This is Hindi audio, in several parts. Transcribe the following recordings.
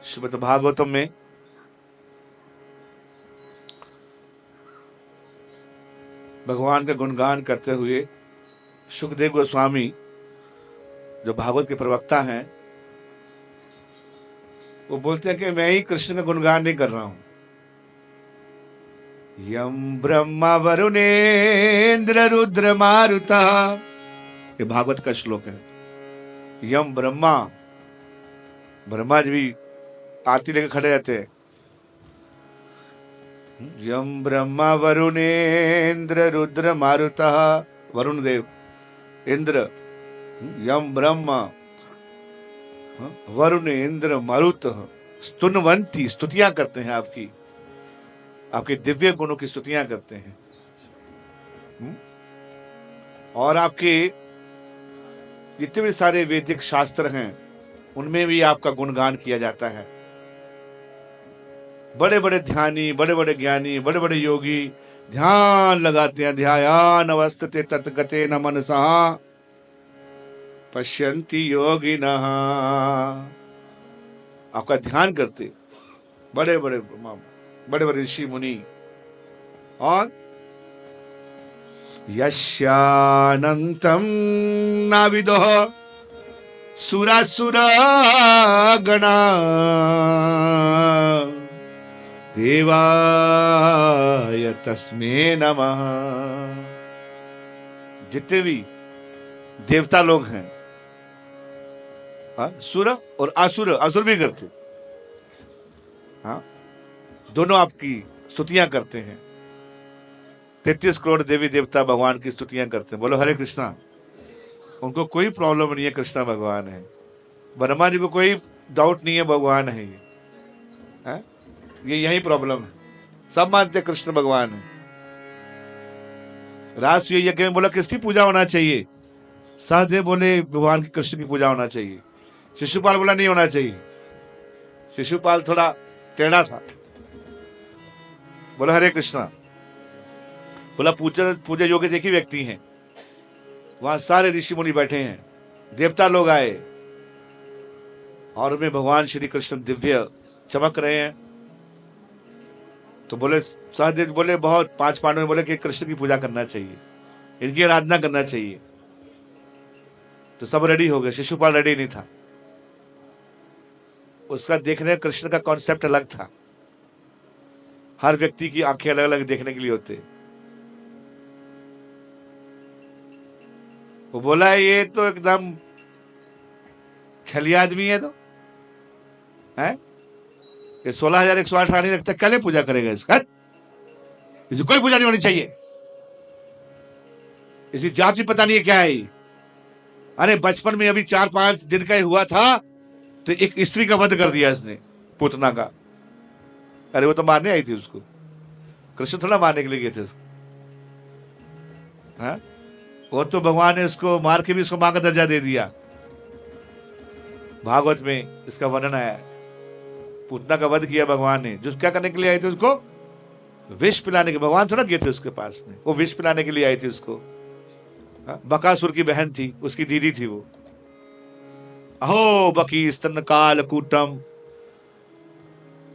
श्रीमद् भागवतम में भगवान का गुणगान करते हुए सुखदेव गोस्वामी जो भागवत के प्रवक्ता हैं वो बोलते हैं कि मैं ही कृष्ण का गुणगान नहीं कर रहा हूं। यम ब्रह्मा वरुणेन्द्र रुद्र मारुता, ये भागवत का श्लोक है। यम ब्रह्मा, ब्रह्मा जी भी आरती लेकर खड़े रहते हैं। यम ब्रह्मा वरुणेन्द्र रुद्र मारुता, वरुण देव इंद्र, यम ब्रह्मा वरुण इंद्र मारुत स्तुनवंती, स्तुतियां करते हैं आपकी, आपके दिव्य गुणों की स्तुतियां करते हैं। और आपके जितने भी सारे वैदिक शास्त्र हैं उनमें भी आपका गुणगान किया जाता है। बड़े बड़े ध्यानी, बड़े बड़े ज्ञानी, बड़े बड़े योगी ध्यान लगाते हैं। ध्यान अवस्थते तत्गते न मनसा पश्यन्ति योगिनः, आपका ध्यान करते बड़े बड़े बड़े बड़े ऋषि मुनि। और यस्यानन्तं नाविदो सुरासुरा गणा देवाय तस्मै नमः। जितने भी देवता लोग हैं, सुर और असुर, असुर भी करते, हाँ, दोनों आपकी स्तुतियां करते हैं। 33 करोड़ देवी देवता भगवान की स्तुतियां करते हैं। बोलो हरे कृष्णा। उनको कोई प्रॉब्लम नहीं है, कृष्णा भगवान है। ब्रह्मा जी को कोई डाउट नहीं है, भगवान है ये यही प्रॉब्लम है। सब मानते कृष्ण भगवान है। राष्ट्रीय यज्ञ में बोला किसकी पूजा होना चाहिए? सहदेव बोले भगवान की, कृष्ण की पूजा होना चाहिए। शिशुपाल बोला नहीं होना चाहिए। शिशुपाल थोड़ा टेढ़ा था। बोला हरे कृष्णा। बोला पूजा योग्य देखी व्यक्ति हैं, वहां सारे ऋषि मुनि बैठे हैं, देवता लोग आए और उनमें भगवान श्री कृष्ण दिव्य चमक रहे हैं। तो बोले सहदेव बोले, बहुत 5 पांडव बोले कि कृष्ण की पूजा करना चाहिए, इनकी आराधना करना चाहिए। तो सब रेडी हो गए। शिशुपाल रेडी नहीं था। उसका देखने कृष्ण का कॉन्सेप्ट अलग था। हर व्यक्ति की आंखें अलग अलग देखने के लिए होते। वो बोला ये तो एकदम छलिया आदमी है। तो है ये 16,108 रानी रखता, कल पूजा करेगा इसका? इसे कोई पूजा नहीं होनी चाहिए। इसी जाति पता नहीं है क्या है। अरे बचपन में अभी 4-5 दिन का ही हुआ था तो एक स्त्री का वध कर दिया इसने, पूतना का। अरे वो तो मारने आई थी उसको, कृष्ण थोड़ा मारने के लिए गए थे उसको। हाँ? और तो भगवान ने उसको मार के भी उसको मां का दर्जा दे दिया। भागवत में इसका वर्णन आया। पूतना का वध किया भगवान ने। जो क्या करने के लिए आए थे? उसको विष पिलाने के। भगवान थोड़ा गए थे उसके पास में, वो विष पिलाने के लिए आई थी उसको। बकासुर की बहन थी, उसकी दीदी थी वो। अहो बकी स्तन कालकूटम,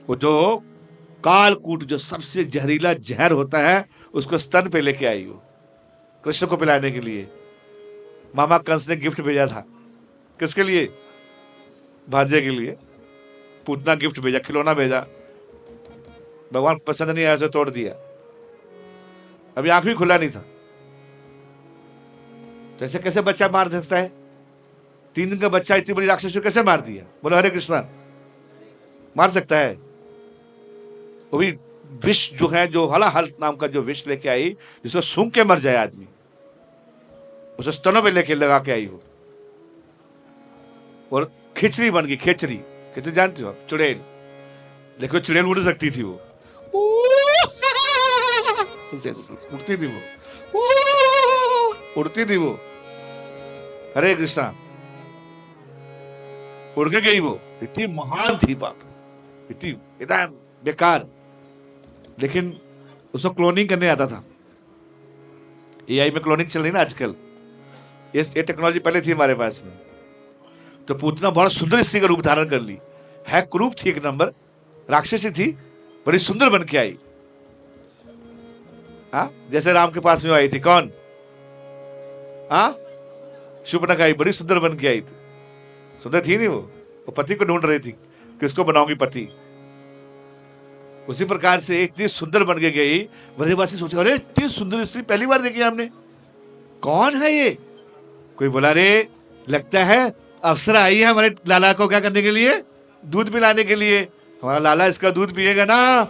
वो जो कालकूट जो सबसे जहरीला जहर होता है उसको स्तन पे लेके आई वो, कृष्ण को पिलाने के लिए। मामा कंस ने गिफ्ट भेजा था। किसके लिए? भांजे के लिए। पूतना गिफ्ट भेजा, खिलौना भेजा। भगवान पसंद नहीं आया, उसे तोड़ दिया। अभी आंख भी खुला नहीं था। तो ऐसे कैसे बच्चा मार सकता है? 3 दिन का बच्चा इतनी बड़ी राक्षस को कैसे मार दिया? बोलो हरे कृष्णा। मार सकता है? वो भी विष जो है, जो हलाहल नाम का जो विष लेके आई, जिसको सूंघ के मर जाए आदमी, उसे स्तनों पे लेके लगा के आई वो। और खिचड़ी बन गई। खिचड़ी, खिचड़ी जानती हो आप? चुड़ैल। लेकिन चुड़ैल उड़ सकती थी। वो उड़ती थी, वो उड़ती थी वो। हरे कृष्णा। उड़ के गई वो। इतनी महान थी बाप, इतनी एकदम बेकार। लेकिन उसको क्लोनिंग करने आता था। एआई में क्लोनिंग चल रही ना आजकल। ये टेक्नोलॉजी पहले थी हमारे पास में। तो पूतना बहुत सुंदर स्त्री का रूप धारण कर ली। है कुरूप थी, एक नंबर राक्षसी थी, बड़ी सुंदर बन के आई। हाँ, जैसे राम के पास में आई थी कौन, हाँ, शूर्पणखा आई, बड़ी सुंदर बन के आई थी। सुंदर थी नहीं वो पति को ढूंढ रही थी, किसको बनाऊंगी पति। उसी प्रकार से इतनी सुंदर बन के गई, ब्रजवासी सोचे अरे इतनी सुंदर स्त्री पहली बार देखी हमने, कौन है ये। कोई बोला रे लगता है अप्सरा आई है हमारे लाला को क्या करने के लिए, दूध पिलाने के लिए। हमारा लाला इसका दूध पिएगा ना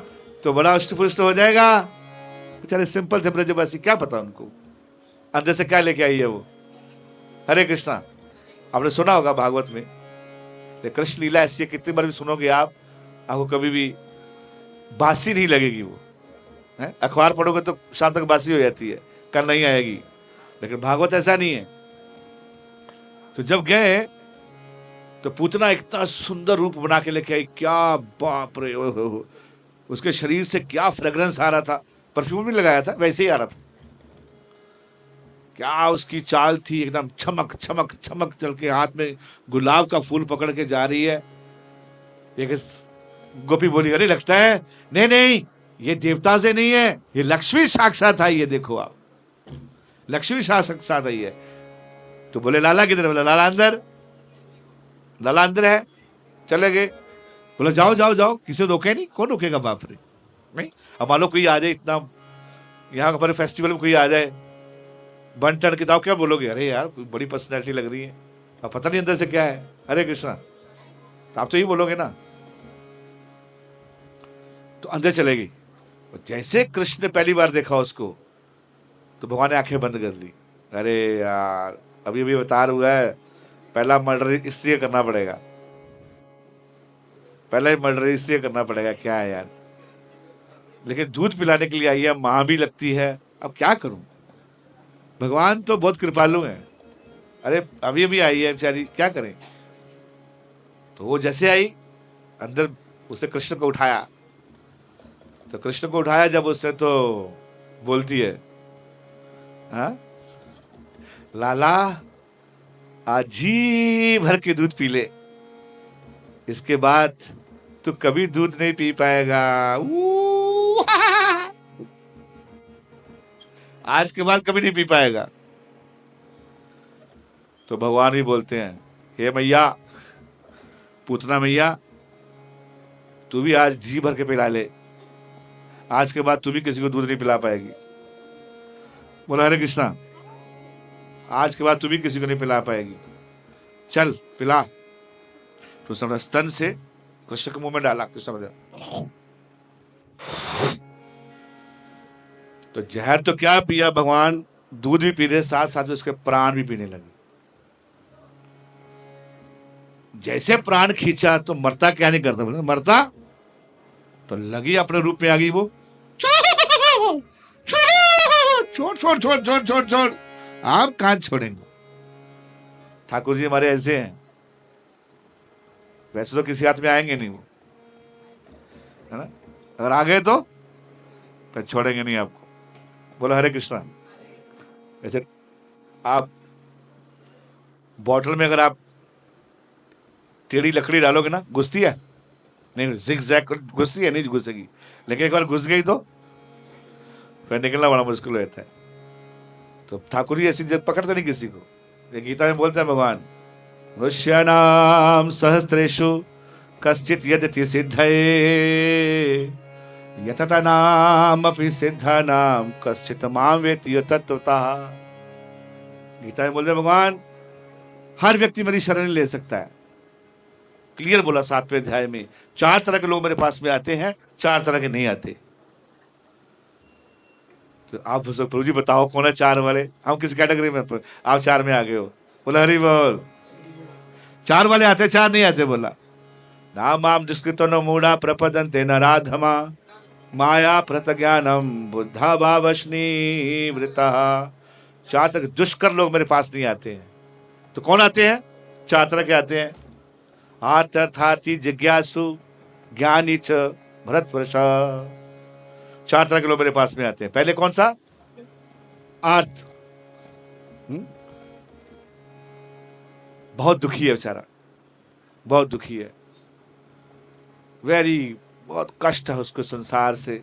तो बड़ा हष्ट पुष्ट हो जाएगा। बेचारे सिंपल थे ब्रजवासी, क्या पता उनको अंदर से क्या लेके आई है वो। हरे कृष्णा, आपने सुना होगा भागवत में, कृष्ण लीला ऐसी है कितनी बार भी सुनोगे आप, आपको कभी भी बासी नहीं लगेगी। वो है, अखबार पढ़ोगे तो शाम तक बासी हो जाती है, कल नहीं आएगी, लेकिन भागवत ऐसा नहीं है। तो जब गए तो पूतना इतना सुंदर रूप बना के लेके आई, क्या बाप रे, उसके शरीर से क्या फ्रेग्रेंस आ रहा था, परफ्यूम भी लगाया था, वैसे ही आ रहा था। क्या उसकी चाल थी, एकदम चमक चमक चमक, चल के हाथ में गुलाब का फूल पकड़ के जा रही है। एक गोपी बोली अरे लगता है नहीं नहीं ये देवता से नहीं है, ये लक्ष्मी साक्षात आई है, देखो आप लक्ष्मी साक्षात आई है। तो बोले लाला किधर, बोला लाला अंदर, लाला अंदर है। चले गए, बोला जाओ जाओ जाओ, किसी रोके नहीं, कौन रोकेगा, बाप रे। नहीं, अब मान लो कोई आ जाए, इतना यहाँ हमारे फेस्टिवल में कोई आ जाए बन टन के, क्या बोलोगे, अरे यार कोई बड़ी पर्सनैलिटी लग रही है, अब पता नहीं अंदर से क्या है। हरे कृष्णा, तो आप तो यही बोलोगे ना। तो अंदर चले गई, जैसे कृष्ण ने पहली बार देखा उसको तो भगवान ने आंखें बंद कर ली। अरे यार अभी अभी अवतार हुआ है, पहला मर्डर इसलिए करना पड़ेगा, पहला ही मर्डर इसलिए करना पड़ेगा, क्या है यार। लेकिन दूध पिलाने के लिए आई है, मां भी लगती है, अब क्या करूं, भगवान तो बहुत कृपालु हैं। अरे अभी अभी आई है बेचारी, क्या करें। तो वो जैसे आई अंदर, उसे कृष्ण को उठाया, तो कृष्ण को उठाया जब उसने तो बोलती है हाँ लाला आज जी भर के दूध पी ले, इसके बाद तू कभी दूध नहीं पी पाएगा। आज के बाद कभी नहीं पी पाएगा। तो भगवान भी बोलते हैं हे मैया, पूतना मैया, तू भी आज जी भर के पिला ले, आज के बाद तू भी किसी को दूध नहीं पिला पाएगी। बोला हरे कृष्णा, आज के बाद तू भी किसी को नहीं पिला पाएगी, चल पिला। तो उसने अपना स्तन से कृष्ण के मुंह में डाला, कृष्ण बोला तो जहर तो क्या पिया भगवान, दूध भी पी रहे, साथ साथ में उसके प्राण भी पीने लगे। जैसे प्राण खींचा तो मरता क्या नहीं करता, बोला मरता तो लगी अपने रूप में आ गई वो, छोड़ छोड़ छोड़ छोड़ छोड़ छोड़, आप कहां छोड़ेंगे। ठाकुर जी हमारे ऐसे हैं, वैसे तो किसी हाथ में आएंगे नहीं वो, है ना, अगर आ गए तो फिर छोड़ेंगे नहीं आपको। बोला हरे कृष्णा। वैसे आप बॉटल में अगर आप टेढ़ी लकड़ी डालोगे ना, घुसती है नहीं, जिग जैग घुसती है, नहीं घुसेगी, लेकिन एक बार घुस गई तो फिर निकलना बड़ा मुश्किल रहता है। तो ठाकुर जी ऐसी पकड़ते नहीं किसी को। ये गीता में बोलते हैं भगवान, मनुष्याणाम सहस्रेषु कश्चित यदति सिद्धये यततानामपि सिद्धानाम कश्चित मां वेति तत्वतः। गीता में बोलते हैं भगवान, हर व्यक्ति मेरी शरण ले सकता है। क्लियर बोला 7वें अध्याय में, 4 तरह के लोग मेरे पास में आते हैं, 4 तरह के नहीं आते। तो आप प्रभु जी बताओ कौन है 4 वाले, हम किस कैटेगरी में, आप 4 में आ गए हो। बोला हरि बोल, 4 वाले आते, 4 नहीं आते। बोला नाम आम दुष्कृतो न मूढ़ा प्रपदन्ते नराधमा माया प्रतज्ञानम बुद्धा भावश्नी वृता। 4 तरह के दुष्कर लोग मेरे पास नहीं आते हैं। तो कौन आते हैं, 4 तरह के आते हैं, आर्थ अर्थार्थी जिज्ञासु ज्ञानी च भरतवर्ष। 4 तरह के लोग मेरे पास में आते हैं। पहले कौन सा, आर्थ, बहुत दुखी है बेचारा, बहुत दुखी है, बहुत कष्ट है उसको संसार से।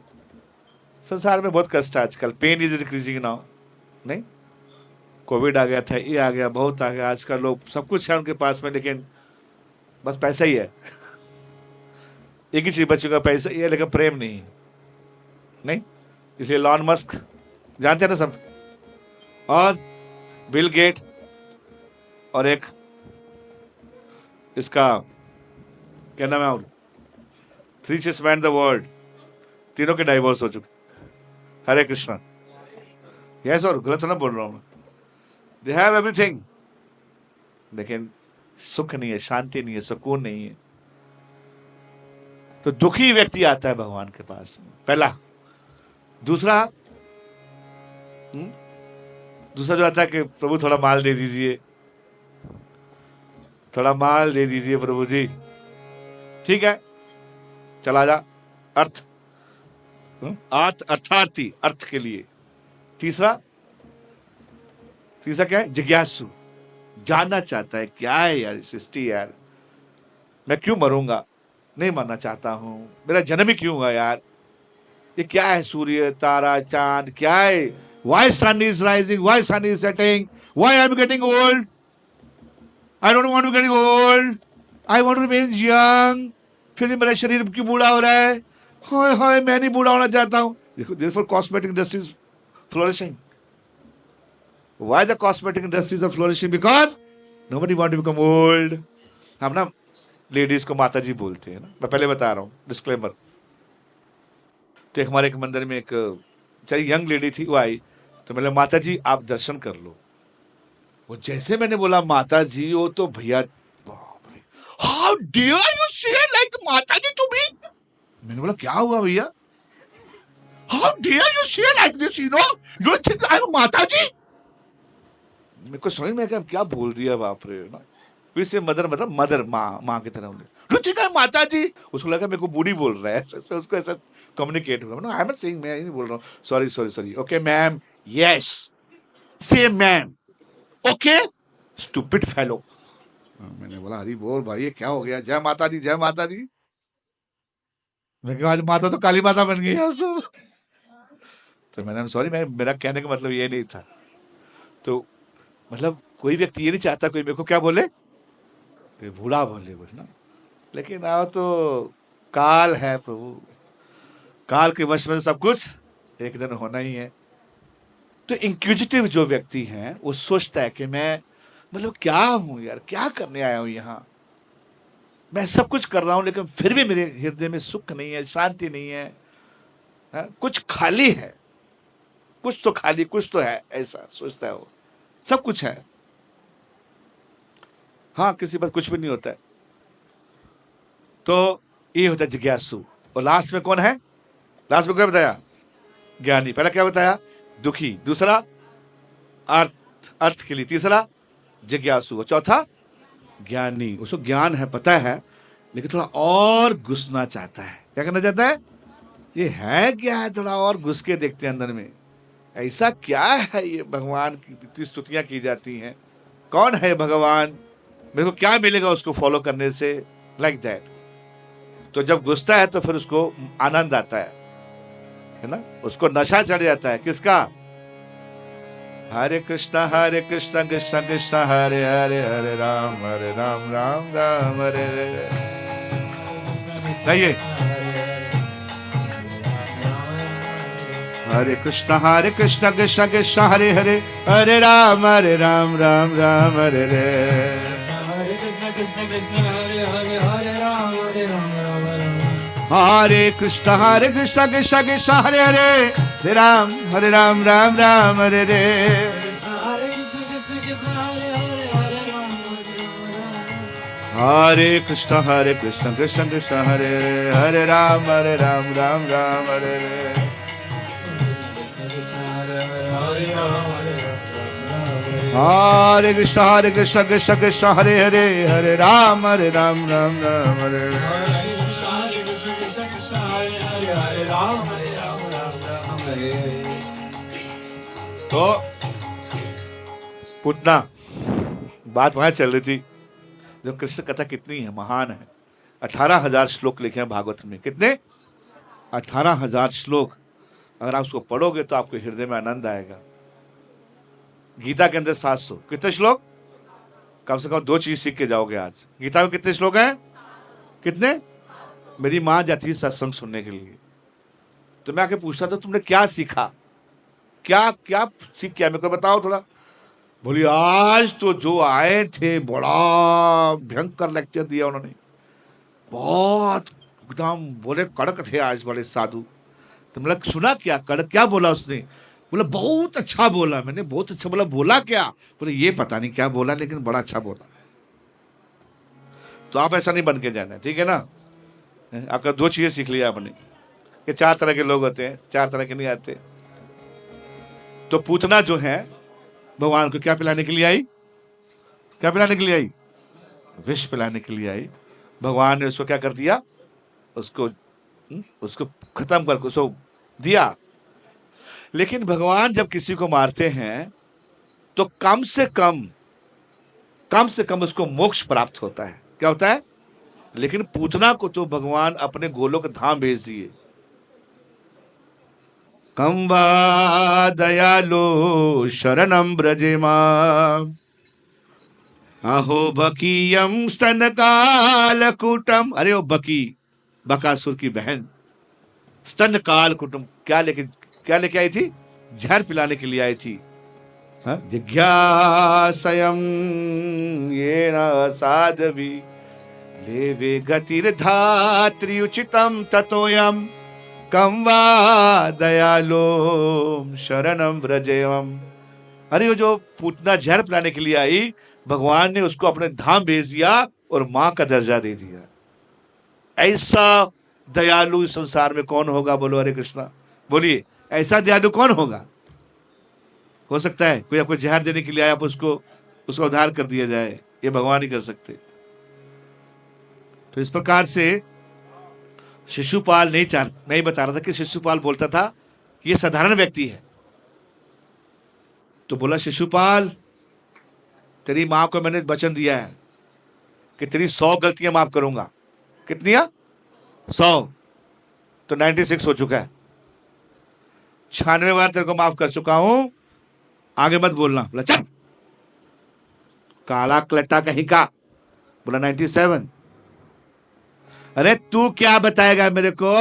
संसार में बहुत कष्ट है आजकल, पेन इज इंक्रीजिंग नाउ। नहीं, कोविड आ गया था, ये आ गया, बहुत आ गया, आजकल लोग सब कुछ है उनके पास में, लेकिन बस पैसा ही है। एक ही चीज बचेगा, पैसा ही है, लेकिन प्रेम नहीं। नहीं, इसलिए लॉन मस्क जानते हैं ना सब, और बिल गेट, और एक इसका क्या नाम है, और three richest man the world, तीनों के डाइवोर्स हो चुके। हरे कृष्णा। यस, और गलत तो ना बोल रहा हूं मैं। दे हैव एवरीथिंग, लेकिन सुख नहीं है, शांति नहीं है, सुकून नहीं है। तो दुखी व्यक्ति आता है भगवान के पास में, पहला। दूसरा दूसरा जो आता है कि प्रभु थोड़ा माल दे दीजिए, थोड़ा माल दे दीजिए प्रभु जी। ठीक है, चला जा। अर्थ, अर्थार्थी, अर्थ के लिए। तीसरा क्या है? जिज्ञासु, जानना चाहता है क्या है यार सृष्टि, यार मैं क्यों मरूंगा, नहीं मरना चाहता हूं, मेरा जन्म ही क्यों हुआ यार, ये क्या है, सूर्य तारा चांद क्या है, why sun is rising, why sun is setting, why I am getting old, I don't want to getting old, I want to remain young. फिर मेरा शरीर क्यों बूढ़ा हो रहा है, हाय हाय मैं नहीं बूढ़ा होना चाहता हूं। देखो, therefore cosmetic industry is flourishing. Why the cosmetic industries are flourishing? Because nobody want to become old. हम ना लेडीज को माता जी बोलते हैं ना, मैं पहले बता रहा हूँ, डिस्क्लेमर। तो हमारे एक मंदिर में एक चाहिए यंग लेडी थी, वो आई तो मैंने, माता जी आप दर्शन कर लो। वो जैसे मैंने बोला माता जी, वो तो भैया, हाउ डेयर यू से लाइक माता जी टू मी। मैंने बोला क्या हुआ भैया, हाउ डेयर यू से like this, you know you think I am माता जी। मेरे को समझ में क्या बोल दिया, बाप रे ना। वैसे मदर मतलब मदर, माँ की तरह यू थिंक आई एम माता जी। उसको लगा मेरे को बूढ़ी बोल रहा है, ऐसे उसको ऐसा कम्युनिकेट हुआ। No I am not saying, मैं नहीं बोल रहा हूँ, sorry sorry sorry, okay ma'am, yes say ma'am, okay stupid fellow. मैंने बोला हरी बोल भाई, ये क्या हो गया, जय माता दी, जय माता दी। मैं कहा आज माता तो काली माता बन गई आज तो मैंने सॉरी, मैं, मेरा कहने का मतलब ये नहीं था। तो मतलब कोई व्यक्ति ये नहीं चाहता कोई मेरे को क्या बोले, बूढ़ा बोले कुछ ना, लेकिन आओ तो काल है प्रभु, काल के वश में सब कुछ एक दिन होना ही है। तो इंक्विजिटिव जो व्यक्ति है वो सोचता है कि मैं मतलब क्या हूं यार, क्या करने आया हूं यहाँ, मैं सब कुछ कर रहा हूं लेकिन फिर भी मेरे हृदय में सुख नहीं है, शांति नहीं है, कुछ खाली है, कुछ तो खाली, कुछ तो है, ऐसा सोचता है वो। सब कुछ है, हाँ किसी पर कुछ भी नहीं होता है। तो ये होता है जिज्ञासु। और लास्ट में कौन है, लास्ट में क्या बताया, ज्ञानी। पहला क्या बताया, दुखी। दूसरा अर्थ के लिए। तीसरा जिज्ञासु। और चौथा ज्ञानी। उसको ज्ञान है, पता है, लेकिन थोड़ा और घुसना चाहता है। क्या करना चाहता है, ये है क्या है, थोड़ा और घुस के देखते हैं अंदर में, ऐसा क्या है ये, भगवान की इतनी स्तुतियां की जाती हैं, कौन है भगवान, मेरे को क्या मिलेगा उसको फॉलो करने से, लाइक दैट। तो जब घुसता है तो फिर उसको आनंद आता है ना, उसको नशा चढ़ जाता है, किसका, हरे कृष्णा कृष्ण कृष्ण हरे हरे, हरे राम राम राम हरे हरे। हरे कृष्ण कृष्ण कृष्ण हरे हरे, हरे राम राम राम हरे हरे। हरे कृष्ण कृष्ण कृष्ण हरे हरे, हरे राम राम हरे हरे। हरे कृष्ण कृष्ण कृष्ण हरे हरे, राम राम हरे हरे। हरे कृष्ण कृष्ण कृष्ण हरे हरे, हरे राम राम हरे हरे। तो पुतना बात वहां चल रही थी, जब कृष्ण कथा कितनी है महान है, 18,000 श्लोक लिखे हैं भागवत में। कितने? 18,000 श्लोक। अगर आप उसको पढ़ोगे तो आपको हृदय में आनंद आएगा। गीता के अंदर 700, कितने श्लोक? कम से कम 2 चीज सीख के जाओगे आज। गीता में कितने श्लोक हैं? कितने? मेरी माँ जाती थी सत्संग सुनने के लिए, तो मैं आके पूछता था तुमने क्या सीखा, क्या क्या सीख क्या, मेरे को बताओ थोड़ा। बोली आज तो जो आए थे बड़ा भयंकर लेक्चर दिया उन्होंने, बहुत एकदम बोले कड़क थे आज, बड़े साधु। तो मतलब सुना क्या कड़क, क्या बोला उसने? बोला बहुत अच्छा बोला। मैंने बहुत अच्छा बोला, बोला क्या? बोले ये पता नहीं क्या बोला लेकिन बड़ा अच्छा बोला। तो आप ऐसा नहीं बन के जाना, ठीक है ना? आपका 2 चीजें सीख लिया आपने कि 4 तरह के लोग होते हैं, 4 तरह के नहीं आते। तो पूतना जो है भगवान को क्या पिलाने के लिए आई? क्या पिलाने के लिए आई? विष पिलाने के लिए आई। भगवान ने उसको क्या कर दिया? उसको खत्म कर उसको दिया। लेकिन भगवान जब किसी को मारते हैं तो कम से कम उसको मोक्ष प्राप्त होता है। क्या होता है? लेकिन पूतना को तो भगवान अपने गोलोक धाम भेज दिए। कम वा दयालो शरणम ब्रजेमा अहो बकीयम स्तन काल कुटम। अरे ओ बकी, बकासुर की बहन, स्तन काल कुटुम क्या लेके आई थी? जहर पिलाने के लिए आई थी। जिज्ञासयम ये न साधवी लेवे गतिर्धात्री उचितम ततोयम कम वा दयालो शरणम व्रजेयम। अरे वो जो पूतना जहर पिलाने के लिए आई, भगवान ने उसको अपने धाम भेज दिया और मां का दर्जा दे दिया। ऐसा दयालु इस संसार में कौन होगा? बोलो हरे कृष्णा। बोलिए, ऐसा दयालु कौन होगा? हो सकता है कोई आपको जहर देने के लिए आया, आप उसका उद्धार कर दिया जाए, ये भगवान ही कर सकते। तो इस प्रकार से शिशुपाल नहीं बता रहा था कि शिशुपाल बोलता था कि ये साधारण व्यक्ति है। तो बोला शिशुपाल, तेरी मां को मैंने वचन दिया है कि तेरी 100 गलतियां माफ करूंगा। कितनियां? 100। तो 96 हो चुका है, 96 बार तेरे को माफ कर चुका हूं, आगे मत बोलना। बोला चल काला कलट्टा कहीं का। बोला 97। अरे तू क्या बताएगा मेरे को,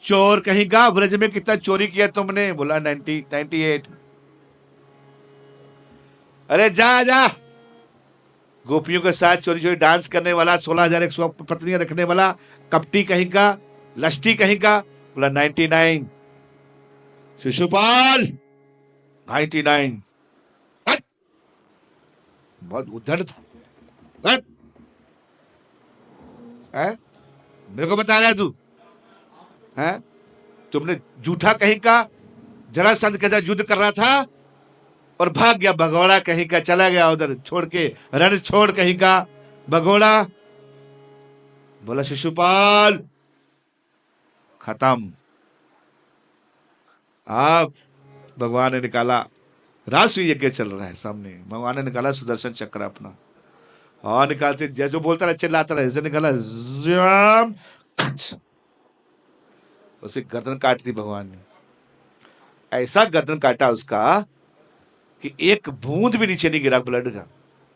चोर कहीं का, ब्रज में कितना चोरी किया तुमने? बोला 98। अरे जा गोपियों के साथ चोरी चोरी डांस करने वाला, 16,100 पत्नियां रखने वाला कपटी कहीं का, लष्टी कहीं का। बोला 99। शिशुपाल 99। बहुत उद्धड़ था। मेरे को बता रहा है तू? तुमने झूठा कहीं का, जरासंध के साथ युद्ध कर रहा था और भाग गया, भगोड़ा कहीं का, चला गया उधर छोड़ के, रण छोड़ कहीं का भगोड़ा। बोला शिशुपाल खत्म। आप भगवान ने निकाला, राष्ट्रीय यज्ञ चल रहा है सामने, भगवान ने निकाला सुदर्शन चक्र अपना, और निकालते जैसे बोलता रहा, चिल्लाता रहा, ऐसे निकाला, उसे गर्दन काट दी भगवान ने। ऐसा गर्दन काटा उसका कि एक बूंद भी नीचे नहीं गिरा ब्लड का।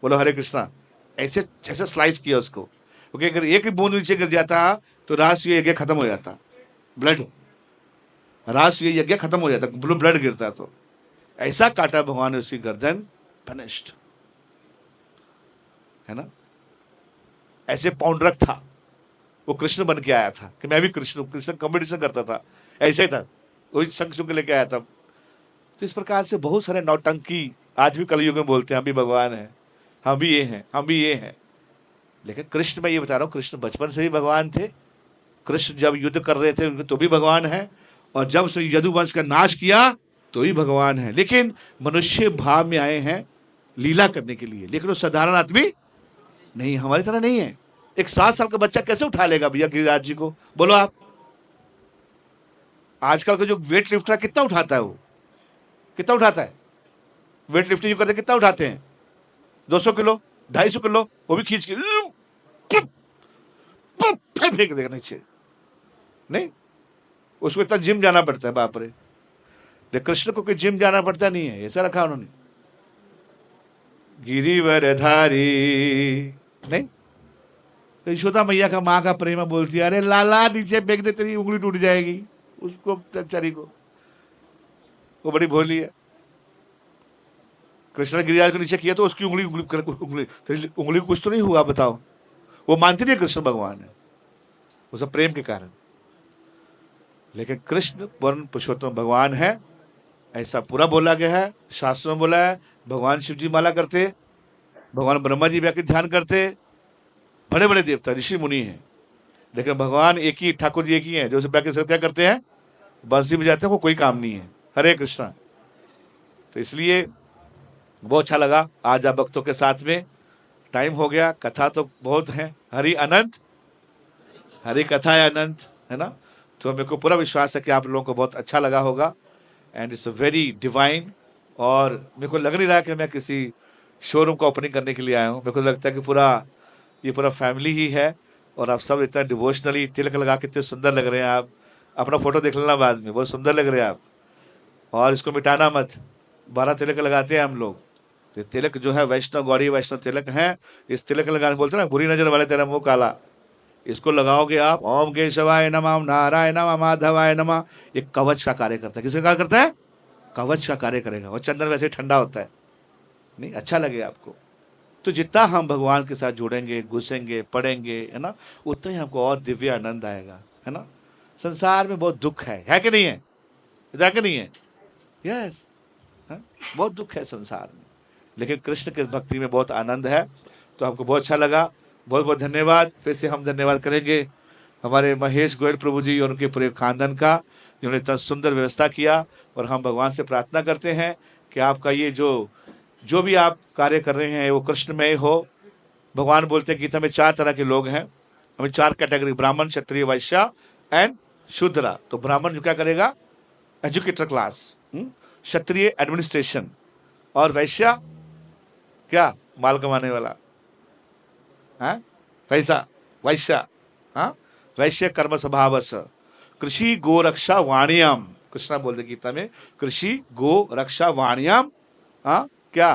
बोलो हरे कृष्णा। ऐसे ऐसे स्लाइस किया उसको, क्योंकि अगर एक बूंद नीचे गिर जाता तो राष्ट्रीय यज्ञ खत्म हो जाता, ब्लड, राष्ट्रीय यज्ञ खत्म हो जाता, ब्लड गिरता। तो ऐसा काटा भगवान ने उसकी गर्दन, फिनिश्ड, है ना। ऐसे पौंड्रक था, वो कृष्ण बन के आया था कि मैं भी कृष्ण कंपटीशन करता था, ऐसे ही था, वही संग सुंग लेके आया था। तो इस प्रकार से बहुत सारे नौटंकी आज भी कलयुग में बोलते हैं हम भी भगवान हैं, हम भी ये हैं, हम भी ये हैं। लेकिन कृष्ण, मैं ये बता रहा हूँ, कृष्ण बचपन से भी भगवान थे। कृष्ण जब युद्ध कर रहे थे उनके तो भी भगवान है, और जब उसने यदुवंश का नाश किया तो भी भगवान है। लेकिन मनुष्य भाव में आए हैं लीला करने के लिए, लेकिन वो साधारण आदमी नहीं, हमारी तरह नहीं है। एक 7 साल का बच्चा कैसे उठा लेगा भैया गिरिराज जी को? बोलो आप। आजकल का जो वेट लिफ्टर कितना उठाता है, वो कितना उठाता है? वेट लिफ्टिंग जो करते कितना उठाते हैं? 200 किलो, 250 किलो, वो भी खींच के फिर फेंक देगा नीचे। नहीं, उसको इतना जिम जाना पड़ता है, बाप रे। लेकिन कृष्ण को कोई जिम जाना पड़ता नहीं है, ऐसा रखा उन्होंने, गिरिवर धारी। नहीं, तो यशोदा मैया का माँ का प्रेम बोलती है, अरे लाला नीचे फेंक दे, तेरी उंगली टूट जाएगी। उसको बेचारी को, वो बड़ी भोली है। कृष्ण ने गिरिराज को नीचे किया तो उसकी उंगली उंगली तेरी उंगली कुछ तो नहीं हुआ, बताओ। वो मानती नहीं कृष्ण भगवान है, वो सब प्रेम के कारण। लेकिन कृष्ण वर्ण पुरुषोत्तम भगवान है, ऐसा पूरा बोला गया है, शास्त्रों में बोला है। भगवान शिव जी माला करते, भगवान ब्रह्मा जी भी ध्यान करते, बड़े बड़े देवता ऋषि मुनि हैं। लेकिन भगवान एक ही, ठाकुर जी एक ही है, जो बैठे सब क्या करते हैं, बंसी बजाते हैं, वो कोई काम नहीं है। हरे कृष्णा। तो इसलिए बहुत अच्छा लगा आज आप भक्तों के साथ में। टाइम हो गया, कथा तो बहुत है, हरि अनंत, हरि कथा है अनंत, है ना। तो मेरे को पूरा विश्वास है कि आप लोगों को बहुत अच्छा लगा होगा, एंड इट्स वेरी डिवाइन। और मेरे को लग नहीं रहा कि मैं किसी शोरूम का ओपनिंग करने के लिए आया हूँ। मेरे को लगता है कि ये पूरा फैमिली ही है, और आप सब इतना डिवोशनली तिलक लगा के इतने सुंदर लग रहे हैं। आप अपना फोटो देख लेना बाद में, बहुत सुंदर लग रहे हैं आप। और इसको मिटाना मत, 12 तिलक लगाते हैं हम लोग। तो तिलक जो है वैष्णव गौड़ी वैष्णव तिलक है। इस तिलक लगाने बोलते हैं ना, बुरी नजर वाले तेरा मुंह काला। इसको लगाओगे आप, ओम केशवाय नमः, ओम नारायण नमः, माधवाय नमः। एक कवच का कार्य करता है। किसका कार्य करता है? कवच का कार्य करेगा। और चंदन वैसे ठंडा होता है, नहीं अच्छा लगे आपको। तो जितना हम भगवान के साथ जुड़ेंगे, घुसेंगे, पढ़ेंगे, है ना, उतना ही हमको और दिव्य आनंद आएगा, है ना। संसार में बहुत दुख है कि नहीं है? है कि नहीं है? यस, बहुत दुख है संसार में, लेकिन कृष्ण के भक्ति में बहुत आनंद है। तो हमको बहुत अच्छा लगा, बहुत बहुत धन्यवाद। फिर से हम धन्यवाद करेंगे हमारे महेश गोयल प्रभु जी और उनके पूरे खानदान का, जिन्होंने इतना सुंदर व्यवस्था किया। और हम भगवान से प्रार्थना करते हैं कि आपका ये जो भी आप कार्य कर रहे हैं वो कृष्णमय हो। भगवान बोलते हैं गीता में 4 तरह के लोग हैं, हमें 4 कैटेगरी, ब्राह्मण, क्षत्रिय, वैश्य एंड शूद्रा। तो ब्राह्मण जो क्या करेगा? एजुकेटर क्लास, क्षत्रिय एडमिनिस्ट्रेशन, और वैश्य क्या? माल कमाने वाला, हाँ, पैसा, वैश्य, हाँ, वैश्य कर्म स्वभावस, कृषि गो रक्षा वाणियाम। कृष्णा बोलते गीता में, कृषि गो रक्षा वाणियाम, हाँ क्या?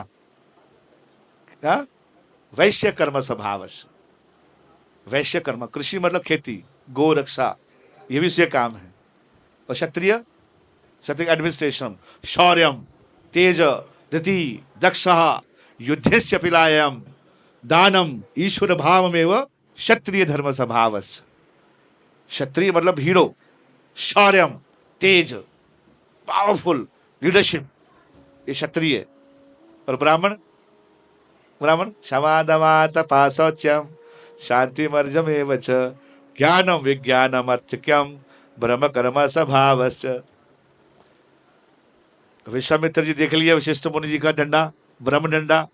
हाँ, वैश्य कर्म स्वभावस। वैश्य कर्म, कृषि मतलब खेती, गो रक्षा ये भी उसके काम है। और क्षत्रिय, क्षत्रिय एडमिनिस्ट्रेशन, शौर्यम, तेज, धृति, दक्ष, युद्धस्य पिलायम, दानम, ईश्वर भावमेव क्षत्रिय धर्म स्वभावस। क्षत्रिय मतलब हीरो, शौर्यम, तेज, पावरफुल, लीडरशिप, ये क्षत्रिय। और ब्राह्मण, ब्राह्मण क्षमा दमा तपा शौच्यम शांति मर्जमेव च ज्ञानम विज्ञानम अर्थक्यम ब्रह्म कर्म स्वभावस्य। विश्वामित्र जी देख लिया वशिष्ठ मुनि जी का डंडा, ब्रह्म डंडा,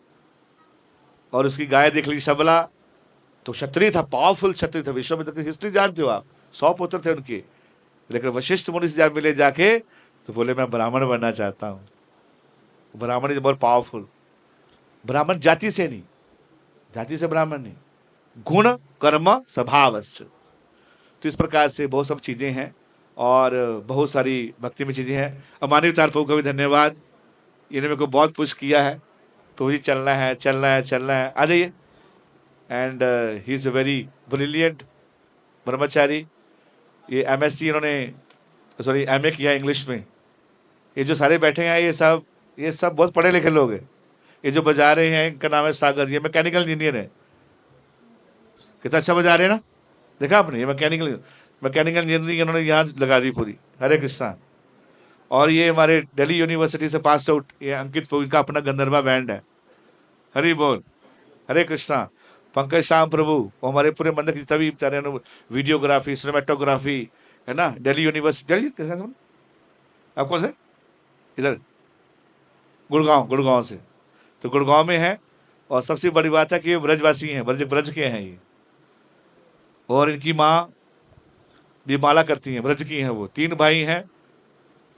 और उसकी गाय देख ली सबला। तो क्षत्रिय था, पावरफुल क्षत्रिय था। विश्वामित्र की हिस्ट्री जानते हो आप, 100 पुत्र थे उनके। लेकिन वशिष्ठ मुनि से जब मिले जाके तो बोले मैं ब्राह्मण बनना चाहता हूँ। ब्राह्मण इज मोर पावरफुल। ब्राह्मण जाति से नहीं, जाति से ब्राह्मण नहीं, गुण कर्म स्वभावस्य। तो इस प्रकार से बहुत सब चीज़ें हैं, और बहुत सारी भक्ति में चीज़ें हैं। अमानी तार प्रभु का भी धन्यवाद, इन्होंने मेरे को बहुत पुश किया है, प्रभु जी चलना है चलना है चलना है, आ जाइए। And he is a very brilliant ब्रह्मचारी। ये MSc इन्होंने, सॉरी MA किया इंग्लिश में। ये जो सारे बैठे हैं ये सब बहुत पढ़े लिखे लोग हैं। ये जो बजा रहे हैं इनका नाम है सागर, ये मैकेनिकल इंजीनियर है। कितना अच्छा बजा रहे हैं ना, देखा आपने? ये मैकेनिकल इंजीनियरिंग इन्होंने यहाँ लगा दी पूरी। हरे कृष्णा। और ये हमारे दिल्ली यूनिवर्सिटी से पास आउट, ये अंकित प्रभु का अपना गंधर्वा बैंड है। हरि बोल, हरे कृष्णा। पंकज श्याम प्रभु, वो हमारे पूरे मंदिर की तभी वीडियोग्राफी, सिनेमेटोग्राफी, है ना, दिल्ली यूनिवर्सिटी। आपको से इधर गुड़गांव से, तो गुड़गांव में है। और सबसे बड़ी बात है कि ये ब्रजवासी हैं, ब्रज के हैं ये। और इनकी माँ भी माला करती हैं, ब्रज की हैं। वो 3 भाई हैं,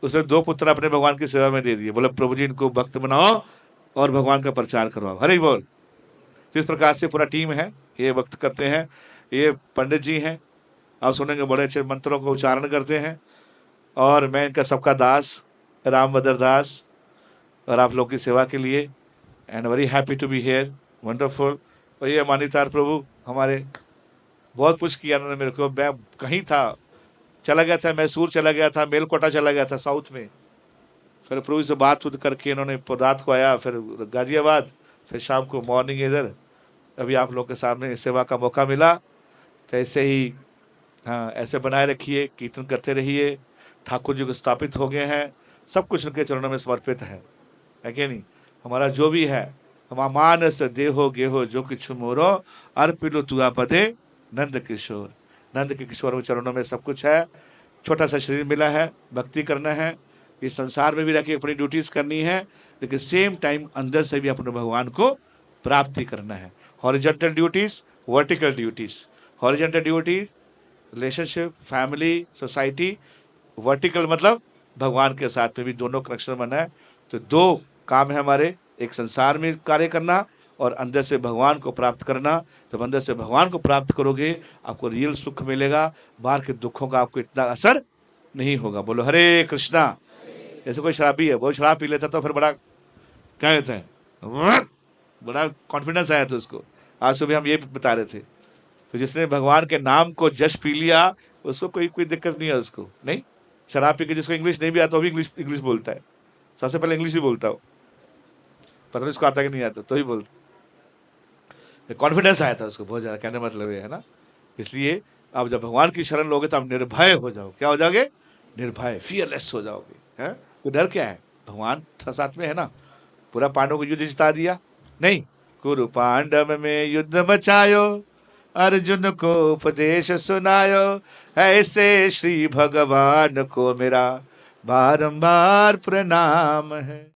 उसने 2 पुत्र अपने भगवान की सेवा में दे दिए। बोले प्रभु जी इनको भक्त बनाओ और भगवान का प्रचार करवाओ। हरि बोल। तो इस प्रकार से पूरा टीम है, ये भक्त करते हैं। ये पंडित जी हैं, आप सुनेंगे बड़े अच्छे मंत्रों को उच्चारण करते हैं। और मैं इनका सबका दास रामभद्र दास, और आप लोग की सेवा के लिए and very happy to be here, wonderful. और ये मानितार प्रभु हमारे बहुत कुछ किया उन्होंने मेरे को। मैं कहीं था, चला गया था, मैसूर चला गया था, मेलकोटा चला गया था साउथ में, फिर प्रभु से बात उत करके इन्होंने रात को आया, फिर गाजियाबाद, फिर शाम को मॉर्निंग इधर। अभी आप लोग के सामने सेवा का मौका मिला, तो ऐसे ही हाँ ऐसे बनाए रखिए, कीर्तन करते रहिए। ठाकुर जी को स्थापित हो गए हैं, सब कुछ उनके चरणों में समर्पित है कि नहीं। हमारा जो भी है, हम मानस देहो गेहो जो किछु मोरो, अर्पिलो तुआ पदे नंद किशोर। नंद के किशोर के चरणों में सब कुछ है। छोटा सा शरीर मिला है, भक्ति करना है, इस संसार में भी रह के अपनी ड्यूटीज करनी है, लेकिन सेम टाइम अंदर से भी अपने भगवान को प्राप्ति करना है। Horizontal duties, vertical duties. Horizontal duties relationship, family, society. Vertical मतलब भगवान के साथ में भी दोनों कनेक्शन बना है। तो दो काम है हमारे, एक संसार में कार्य करना और अंदर से भगवान को प्राप्त करना। जब अंदर से भगवान को प्राप्त करोगे, आपको रियल सुख मिलेगा, बाहर के दुखों का आपको इतना असर नहीं होगा। बोलो हरे कृष्णा। जैसे कोई शराबी है, वो शराब पी लेता तो फिर बड़ा क्या कहते हैं, बड़ा कॉन्फिडेंस आया था उसको। आज सुबह हम ये बता रहे थे, तो जिसने भगवान के नाम को जश पी लिया, उसको कोई दिक्कत नहीं है उसको। नहीं, शराब पी के जिसको इंग्लिश नहीं भी आता वो भी इंग्लिश बोलता है, सबसे पहले इंग्लिश ही बोलता हो, पता नहीं उसको आता कि नहीं आता, तो ही बोलता। कॉन्फिडेंस आया था उसको बहुत ज़्यादा, कहने मतलब ये है ना। इसलिए आप जब भगवान की शरण लोगे तो आप निर्भय हो जाओ। क्या हो जाओगे? निर्भय, फियरलेस हो जाओगे। हैं तो डर क्या है, भगवान साथ में है ना। पूरा पांडवों को युद्ध जिता दिया नहीं, कुरु पांडव में युद्ध मचायो, अर्जुन को उपदेश सुनायो, ऐसे श्री भगवान को मेरा बारंबार प्रणाम है।